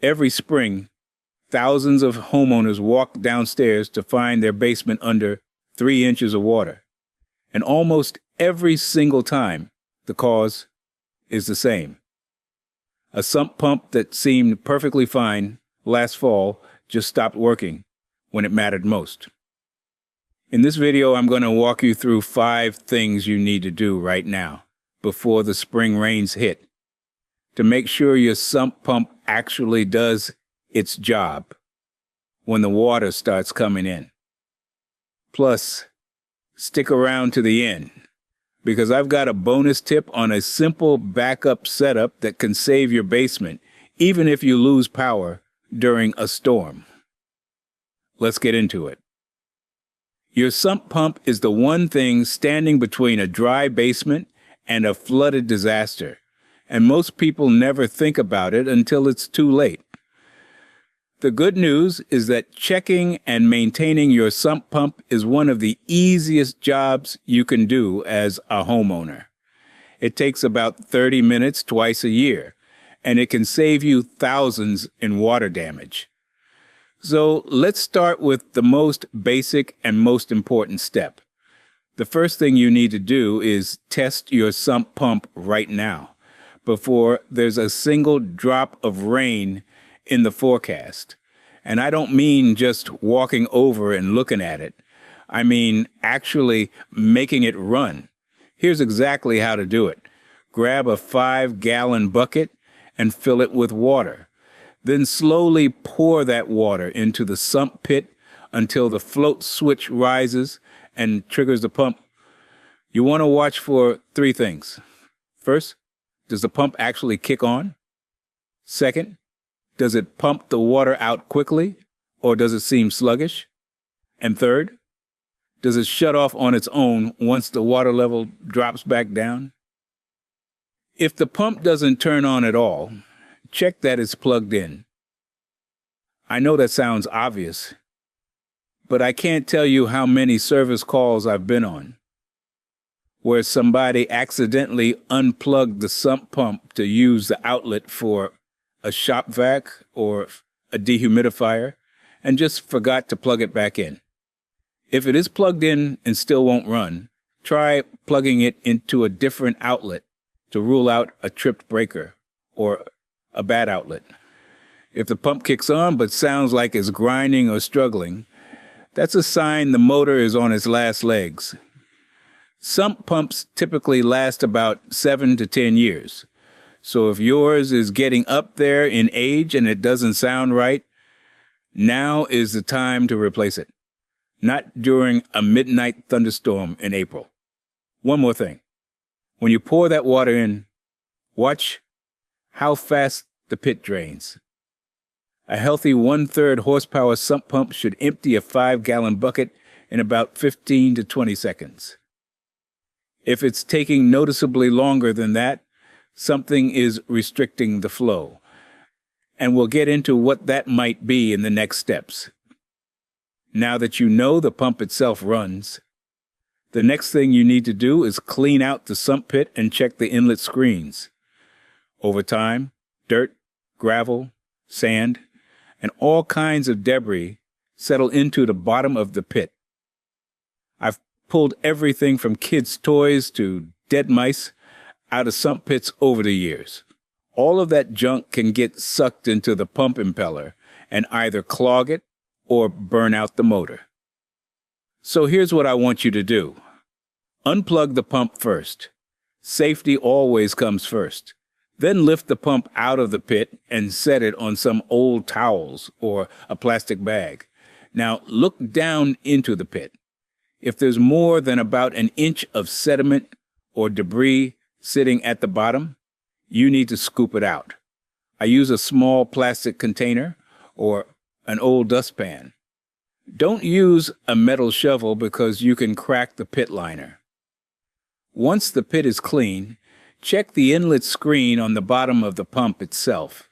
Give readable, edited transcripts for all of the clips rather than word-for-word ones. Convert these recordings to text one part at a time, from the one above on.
Every spring, thousands of homeowners walk downstairs to find their basement under 3 inches of water. And almost every single time, the cause is the same. A sump pump that seemed perfectly fine last fall just stopped working when it mattered most. In this video, I'm going to walk you through 5 things you need to do right now, before the spring rains hit, to make sure your sump pump actually does its job when the water starts coming in. Plus, stick around to the end, because I've got a bonus tip on a simple backup setup that can save your basement, even if you lose power during a storm. Let's get into it. Your sump pump is the one thing standing between a dry basement and a flooded disaster, and most people never think about it until it's too late. The good news is that checking and maintaining your sump pump is one of the easiest jobs you can do as a homeowner. It takes about 30 minutes twice a year, and it can save you thousands in water damage. So let's start with the most basic and most important step. The first thing you need to do is test your sump pump right now, before there's a single drop of rain in the forecast. And I don't mean just walking over and looking at it. I mean actually making it run. Here's exactly how to do it. Grab a 5-gallon bucket and fill it with water. Then slowly pour that water into the sump pit until the float switch rises and triggers the pump. You want to watch for 3 things. First, does the pump actually kick on? Second, does it pump the water out quickly, or does it seem sluggish? And third, does it shut off on its own once the water level drops back down? If the pump doesn't turn on at all, check that it's plugged in. I know that sounds obvious, but I can't tell you how many service calls I've been on where somebody accidentally unplugged the sump pump to use the outlet for a shop vac or a dehumidifier and just forgot to plug it back in. If it is plugged in and still won't run, try plugging it into a different outlet to rule out a tripped breaker or a bad outlet. If the pump kicks on but sounds like it's grinding or struggling, that's a sign the motor is on its last legs. Sump pumps typically last about 7 to 10 years. So if yours is getting up there in age and it doesn't sound right, now is the time to replace it. Not during a midnight thunderstorm in April. One more thing. When you pour that water in, watch how fast the pit drains. A healthy 1/3 horsepower sump pump should empty a 5-gallon bucket in about 15 to 20 seconds. If it's taking noticeably longer than that, something is restricting the flow. And we'll get into what that might be in the next steps. Now that you know the pump itself runs, the next thing you need to do is clean out the sump pit and check the inlet screens. Over time, dirt, gravel, sand, and all kinds of debris settle into the bottom of the pit. I've pulled everything from kids' toys to dead mice out of sump pits over the years. All of that junk can get sucked into the pump impeller and either clog it or burn out the motor. So here's what I want you to do. Unplug the pump first. Safety always comes first. Then lift the pump out of the pit and set it on some old towels or a plastic bag. Now look down into the pit. If there's more than about an inch of sediment or debris sitting at the bottom, you need to scoop it out. I use a small plastic container or an old dustpan. Don't use a metal shovel because you can crack the pit liner. Once the pit is clean, check the inlet screen on the bottom of the pump itself.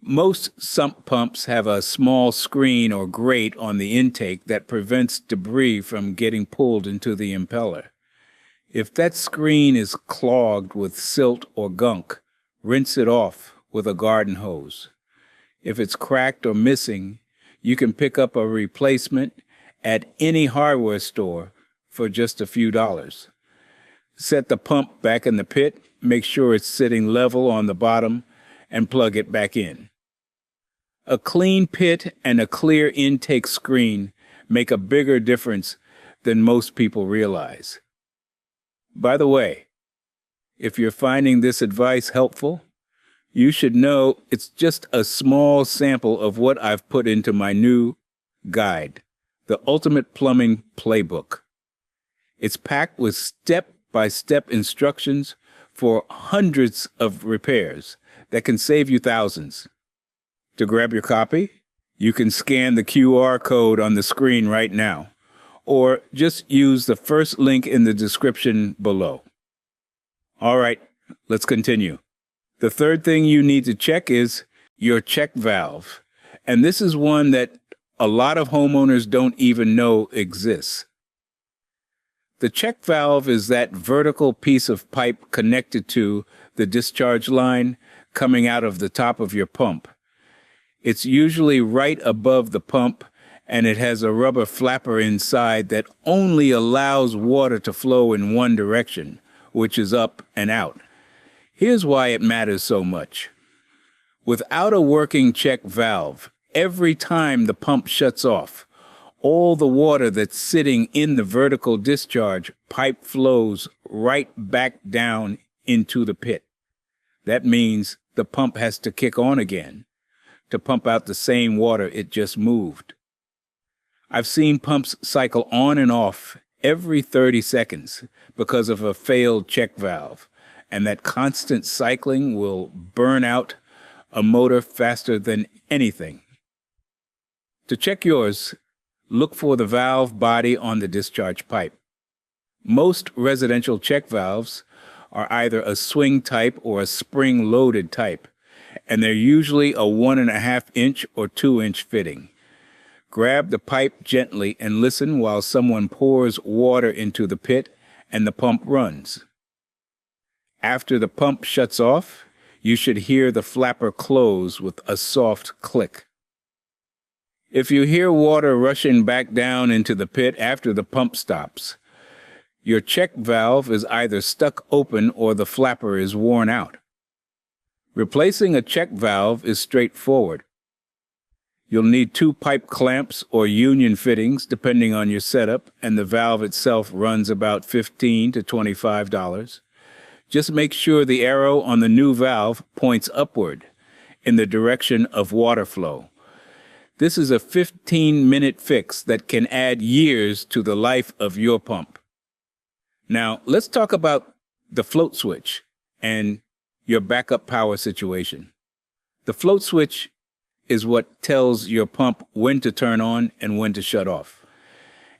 Most sump pumps have a small screen or grate on the intake that prevents debris from getting pulled into the impeller. If that screen is clogged with silt or gunk, rinse it off with a garden hose. If it's cracked or missing, you can pick up a replacement at any hardware store for just a few dollars. Set the pump back in the pit, make sure it's sitting level on the bottom, and plug it back in. A clean pit and a clear intake screen make a bigger difference than most people realize. By the way, if you're finding this advice helpful, you should know it's just a small sample of what I've put into my new guide, The Ultimate Plumbing Playbook. It's packed with step-by-step instructions for hundreds of repairs that can save you thousands. To grab your copy, you can scan the QR code on the screen right now, or just use the first link in the description below. All right, let's continue. The third thing you need to check is your check valve, and this is one that a lot of homeowners don't even know exists. The check valve is that vertical piece of pipe connected to the discharge line coming out of the top of your pump. It's usually right above the pump, and it has a rubber flapper inside that only allows water to flow in one direction, which is up and out. Here's why it matters so much. Without a working check valve, every time the pump shuts off, all the water that's sitting in the vertical discharge pipe flows right back down into the pit. That means the pump has to kick on again to pump out the same water it just moved. I've seen pumps cycle on and off every 30 seconds because of a failed check valve, and that constant cycling will burn out a motor faster than anything. To check yours, look for the valve body on the discharge pipe. Most residential check valves are either a swing type or a spring-loaded type, and they're usually a 1.5 inch or 2 inch fitting. Grab the pipe gently and listen while someone pours water into the pit and the pump runs. After the pump shuts off, you should hear the flapper close with a soft click. If you hear water rushing back down into the pit after the pump stops, your check valve is either stuck open or the flapper is worn out. Replacing a check valve is straightforward. You'll need 2 pipe clamps or union fittings depending on your setup, and the valve itself runs about $15 to $25. Just make sure the arrow on the new valve points upward in the direction of water flow. This is a 15-minute fix that can add years to the life of your pump. Now, let's talk about the float switch and your backup power situation. The float switch is what tells your pump when to turn on and when to shut off.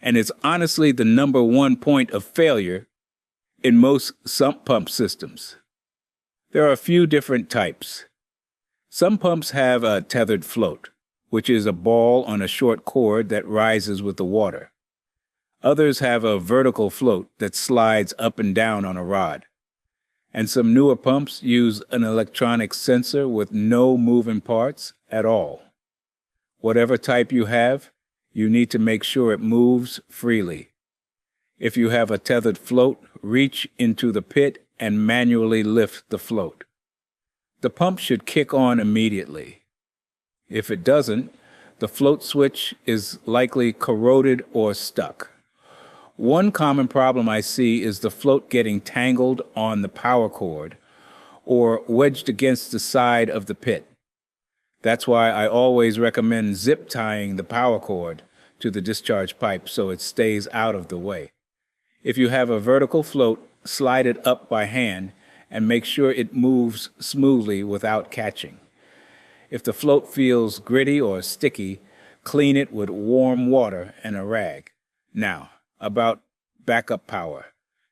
And it's honestly the number one point of failure in most sump pump systems. There are a few different types. Some pumps have a tethered float, which is a ball on a short cord that rises with the water. Others have a vertical float that slides up and down on a rod. And some newer pumps use an electronic sensor with no moving parts at all. Whatever type you have, you need to make sure it moves freely. If you have a tethered float, reach into the pit and manually lift the float. The pump should kick on immediately. If it doesn't, the float switch is likely corroded or stuck. One common problem I see is the float getting tangled on the power cord or wedged against the side of the pit. That's why I always recommend zip tying the power cord to the discharge pipe so it stays out of the way. If you have a vertical float, slide it up by hand and make sure it moves smoothly without catching. If the float feels gritty or sticky, clean it with warm water and a rag. Now, about backup power.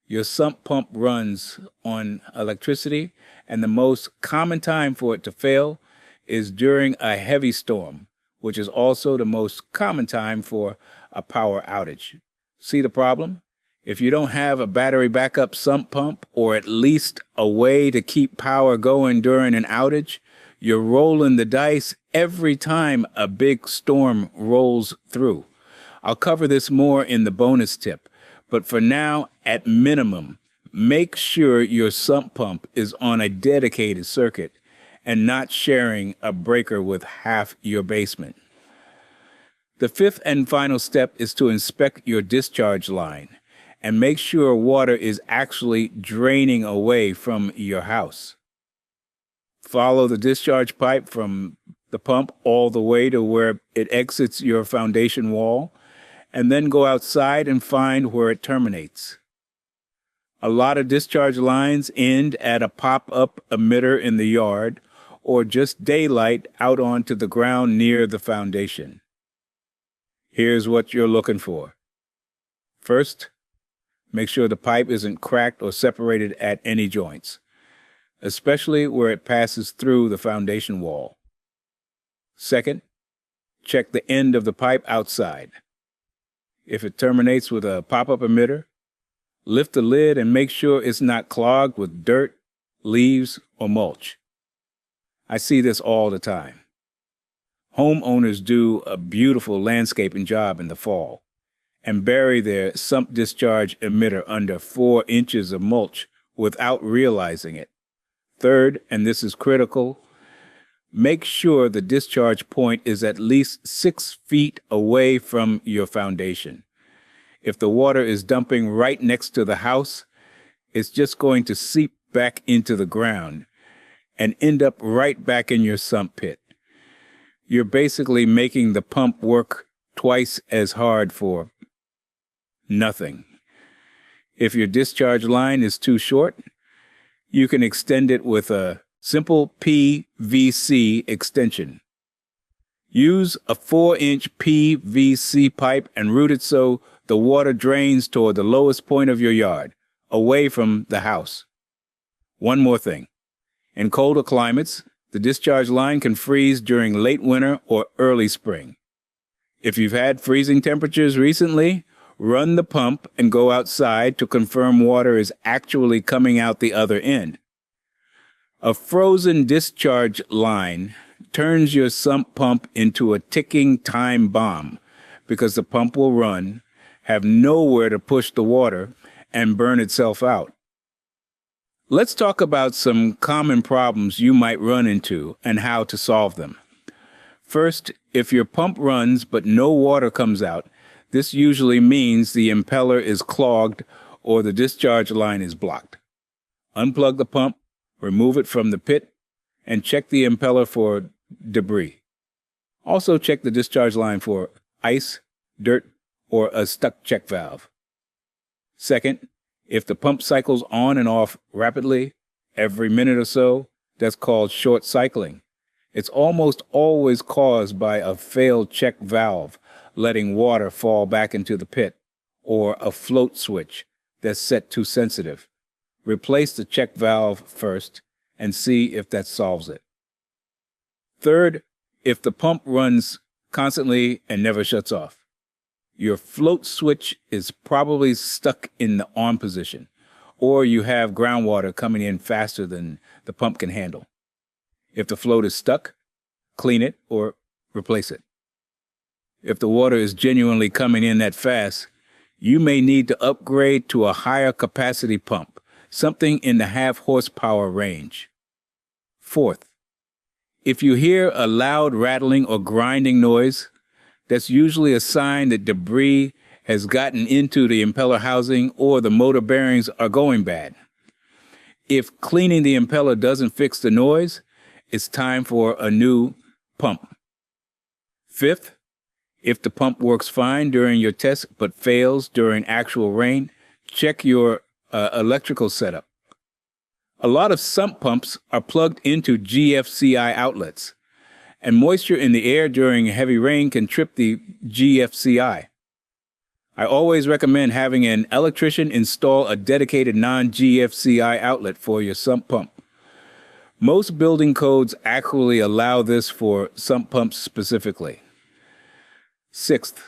Your sump pump runs on electricity, and the most common time for it to fail is during a heavy storm, which is also the most common time for a power outage. See the problem? If you don't have a battery backup sump pump, or at least a way to keep power going during an outage, You're rolling the dice every time a big storm rolls through. I'll cover this more in the bonus tip, but for now, at minimum, make sure your sump pump is on a dedicated circuit and not sharing a breaker with half your basement. The fifth and final step is to inspect your discharge line and make sure water is actually draining away from your house. Follow the discharge pipe from the pump all the way to where it exits your foundation wall, and then go outside and find where it terminates. A lot of discharge lines end at a pop-up emitter in the yard or just daylight out onto the ground near the foundation. Here's what you're looking for. First, make sure the pipe isn't cracked or separated at any joints, especially where it passes through the foundation wall. Second, check the end of the pipe outside. If it terminates with a pop-up emitter, lift the lid and make sure it's not clogged with dirt, leaves, or mulch. I see this all the time. Homeowners do a beautiful landscaping job in the fall and bury their sump discharge emitter under 4 inches of mulch without realizing it. Third, and this is critical, make sure the discharge point is at least 6 feet away from your foundation. If the water is dumping right next to the house, it's just going to seep back into the ground and end up right back in your sump pit. You're basically making the pump work twice as hard for nothing. If your discharge line is too short, you can extend it with a simple PVC extension. Use a 4-inch PVC pipe and route it so the water drains toward the lowest point of your yard, away from the house. One more thing. In colder climates, the discharge line can freeze during late winter or early spring. If you've had freezing temperatures recently, run the pump and go outside to confirm water is actually coming out the other end. A frozen discharge line turns your sump pump into a ticking time bomb because the pump will run, have nowhere to push the water, and burn itself out. Let's talk about some common problems you might run into and how to solve them. First, if your pump runs but no water comes out, this usually means the impeller is clogged or the discharge line is blocked. Unplug the pump, remove it from the pit, and check the impeller for debris. Also check the discharge line for ice, dirt, or a stuck check valve. Second, if the pump cycles on and off rapidly, every minute or so, that's called short cycling. It's almost always caused by a failed check valve, letting water fall back into the pit, or a float switch that's set too sensitive. Replace the check valve first and see if that solves it. Third, if the pump runs constantly and never shuts off, your float switch is probably stuck in the on position, or you have groundwater coming in faster than the pump can handle. If the float is stuck, clean it or replace it. If the water is genuinely coming in that fast, you may need to upgrade to a higher capacity pump, something in the 0.5 horsepower range. Fourth, if you hear a loud rattling or grinding noise, that's usually a sign that debris has gotten into the impeller housing or the motor bearings are going bad. If cleaning the impeller doesn't fix the noise, it's time for a new pump. Fifth, if the pump works fine during your test but fails during actual rain, check your electrical setup. A lot of sump pumps are plugged into GFCI outlets, and moisture in the air during heavy rain can trip the GFCI. I always recommend having an electrician install a dedicated non-GFCI outlet for your sump pump. Most building codes actually allow this for sump pumps specifically. Sixth,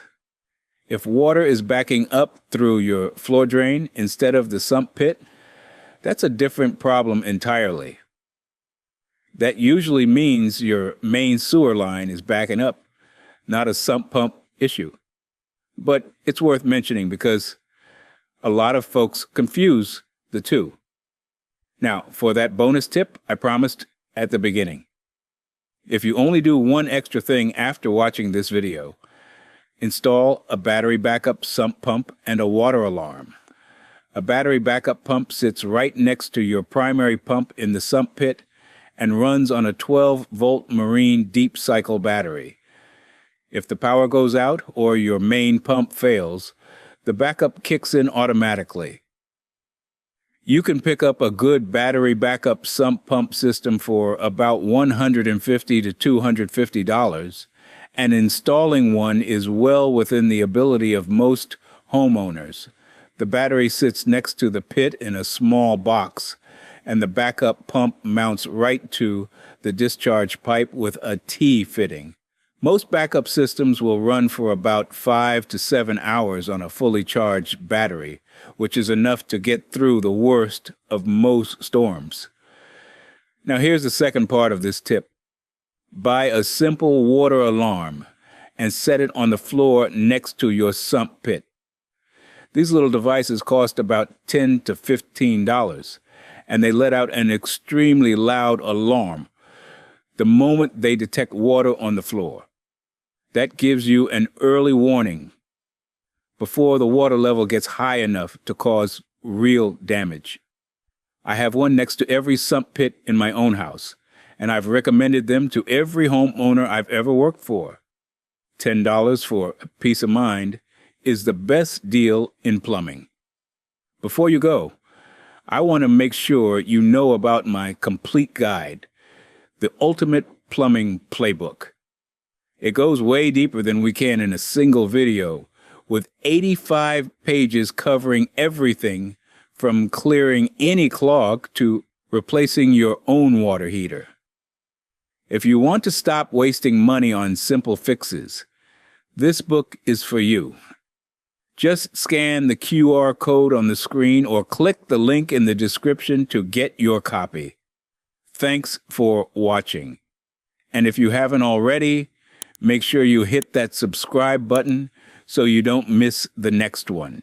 if water is backing up through your floor drain instead of the sump pit, that's a different problem entirely. That usually means your main sewer line is backing up, not a sump pump issue. But it's worth mentioning because a lot of folks confuse the two. Now, for that bonus tip I promised at the beginning, if you only do one extra thing after watching this video, install a battery backup sump pump and a water alarm. A battery backup pump sits right next to your primary pump in the sump pit and runs on a 12-volt marine deep cycle battery. If the power goes out or your main pump fails, the backup kicks in automatically. You can pick up a good battery backup sump pump system for about $150 to $250, and installing one is well within the ability of most homeowners. The battery sits next to the pit in a small box, and the backup pump mounts right to the discharge pipe with a T fitting. Most backup systems will run for about 5 to 7 hours on a fully charged battery, which is enough to get through the worst of most storms. Now here's the second part of this tip. Buy a simple water alarm and set it on the floor next to your sump pit. These little devices cost about $10 to $15, and they let out an extremely loud alarm the moment they detect water on the floor. That gives you an early warning before the water level gets high enough to cause real damage. I have one next to every sump pit in my own house, and I've recommended them to every homeowner I've ever worked for. $10 for peace of mind is the best deal in plumbing. Before you go, I want to make sure you know about my complete guide, the Ultimate Plumbing Playbook. It goes way deeper than we can in a single video, with 85 pages covering everything from clearing any clog to replacing your own water heater. If you want to stop wasting money on simple fixes, this book is for you. Just scan the QR code on the screen or click the link in the description to get your copy. Thanks for watching. And if you haven't already, make sure you hit that subscribe button so you don't miss the next one.